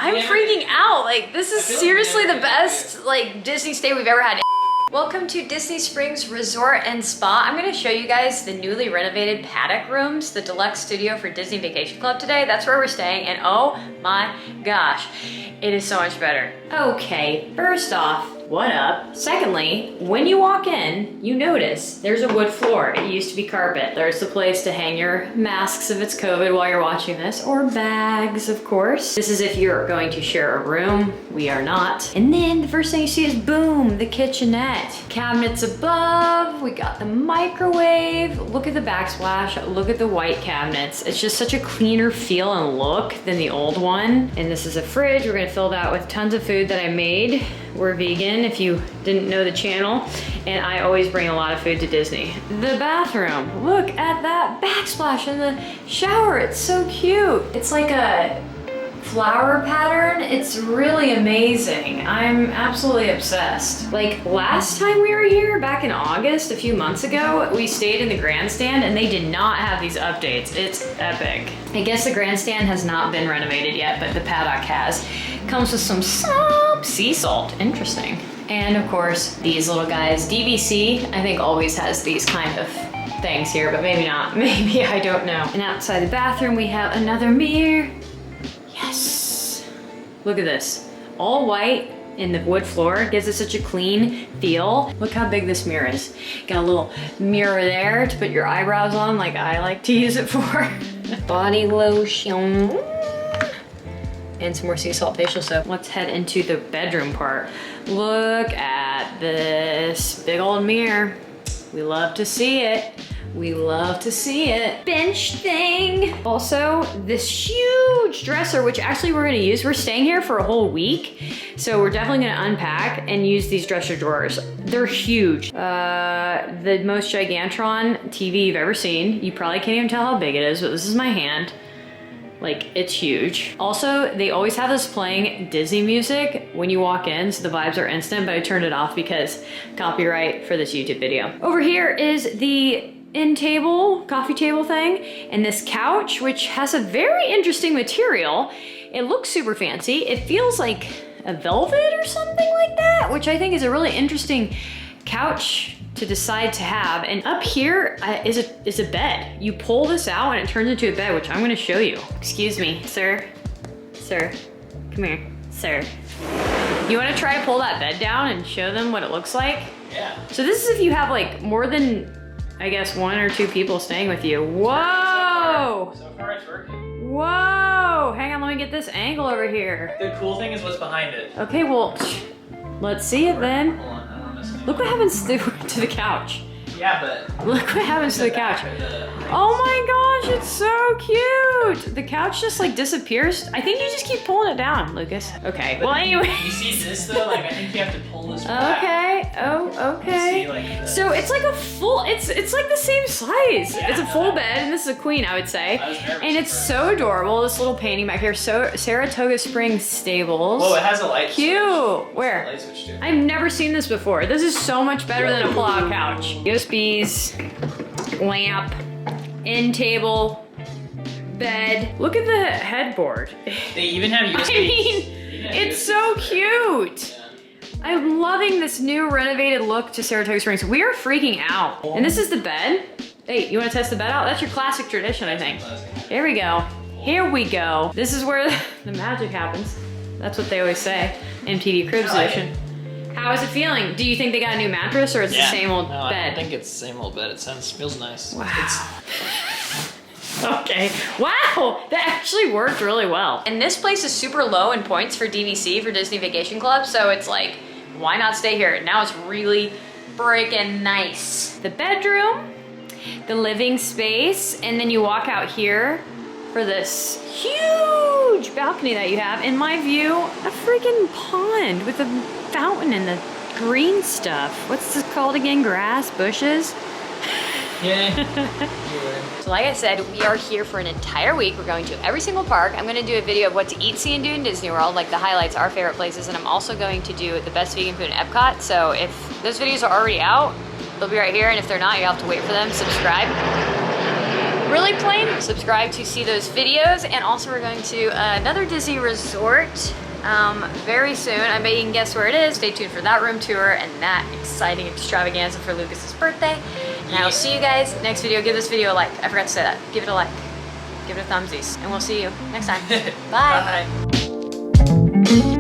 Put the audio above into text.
I'm freaking out. Like, this is seriously the best like Disney stay we've ever had. Welcome to Disney Springs Resort and Spa. I'm gonna show you guys the newly renovated paddock rooms, the deluxe studio for Disney Vacation Club today. That's where we're staying, and oh my gosh, it is so much better. Okay, first off, what up? Secondly, when you walk in, you notice there's a wood floor. It used to be carpet. There's the place to hang your masks if it's COVID while you're watching this, or bags, of course. This is if you're going to share a room. We are not. And then the first thing you see is, boom, the kitchenette. Cabinets above, we got the microwave. Look at the backsplash, look at the white cabinets. It's just such a cleaner feel and look than the old one. And this is a fridge. We're gonna fill that with tons of food that I made. We're vegan, if you didn't know the channel, and I always bring a lot of food to Disney. The bathroom, look at that backsplash in the shower. It's so cute. It's like a flower pattern. It's really amazing. I'm absolutely obsessed. Like last time we were here, back in August, a few months ago, we stayed in the grandstand and they did not have these updates. It's epic. I guess the grandstand has not been renovated yet, but the paddock has. Comes with some sea salt, interesting. And of course, these little guys. DVC, I think always has these kind of things here, but maybe not, maybe, I don't know. And outside the bathroom, we have another mirror. Yes, look at this. All white in the wood floor gives it such a clean feel. Look how big this mirror is. Got a little mirror there to put your eyebrows on like I like to use it for. Body lotion. And some more sea salt facial soap. Let's head into the bedroom part. Look at this big old mirror. We love to see it. We love to see it. Bench thing. Also, this huge dresser, which actually we're gonna use. We're staying here for a whole week. So we're definitely gonna unpack and use these dresser drawers. They're huge. The most gigantron TV you've ever seen. You probably can't even tell how big it is, but this is my hand. Like, it's huge. Also, they always have this playing Disney music when you walk in, so the vibes are instant, but I turned it off because copyright for this YouTube video. Over here is the end table, coffee table thing, and this couch, which has a very interesting material. It looks super fancy. It feels like a velvet or something like that, which I think is a really interesting couch to decide to have. And up here is a bed. You pull this out and it turns into a bed, which I'm gonna show you. Excuse me, sir. Sir, come here, sir. You wanna try to pull that bed down and show them what it looks like? Yeah. So this is if you have like more than, I guess, 1 or 2 people staying with you. Whoa! So far it's working. Whoa! Hang on, let me get this angle over here. The cool thing is what's behind it. Okay, well, let's see it then. Hold on, I don't miss anything. Look what happens to the couch. Yeah, but... Look what happens to the couch. Oh my gosh, it's so cute. The couch just like disappears. I think you just keep pulling it down, Lucas. Okay, well anyway. You see this though? Like, I think you have to pull this back. Okay, oh, okay. See, like, so it's like a full, it's like the same size. Yeah, it's a full bed, and this is a queen, I would say. I was nervous and it's so adorable, this little painting back here. So Saratoga Springs Stables. Whoa, it has a light Cute. switch. Where? Light switch too. I've never seen this before. This is so much better than a pull-out couch. USBs, lamp, end table, bed. Look at the headboard. They even have USB. I mean, it's so cute. I'm loving this new renovated look to Saratoga Springs. We are freaking out. And this is the bed. Hey, you wanna test the bed out? That's your classic tradition, I think. Here we go. Here we go. This is where the magic happens. That's what they always say. MTV Cribs edition. How is it feeling? Do you think they got a new mattress, or it's the same old bed? I think it's the same old bed. It feels nice. Wow. Okay. Wow, that actually worked really well. And this place is super low in points for DVC, for Disney Vacation Club, so it's like, why not stay here? Now it's really freaking nice. The bedroom, the living space, and then you walk out here for this huge balcony that you have. In my view, a freaking pond with a fountain and the green stuff. What's this called again? Grass, bushes? Yeah. So like I said, we are here for an entire week. We're going to every single park. I'm gonna do a video of what to eat, see, and do in Disney World, like the highlights, our favorite places, and I'm also going to do the best vegan food in Epcot. So if those videos are already out, they'll be right here, and if they're not, you'll have to wait for them. Subscribe. really plain. Subscribe to see those videos, and also we're going to another Disney resort very soon. I bet you can guess where it is. Stay tuned for that room tour and that exciting extravaganza for Lucas's birthday. And I will see you guys next video. Give this video a like. I forgot to say that. Give it a like. Give it a thumbsies. And we'll see you next time. Bye. Bye.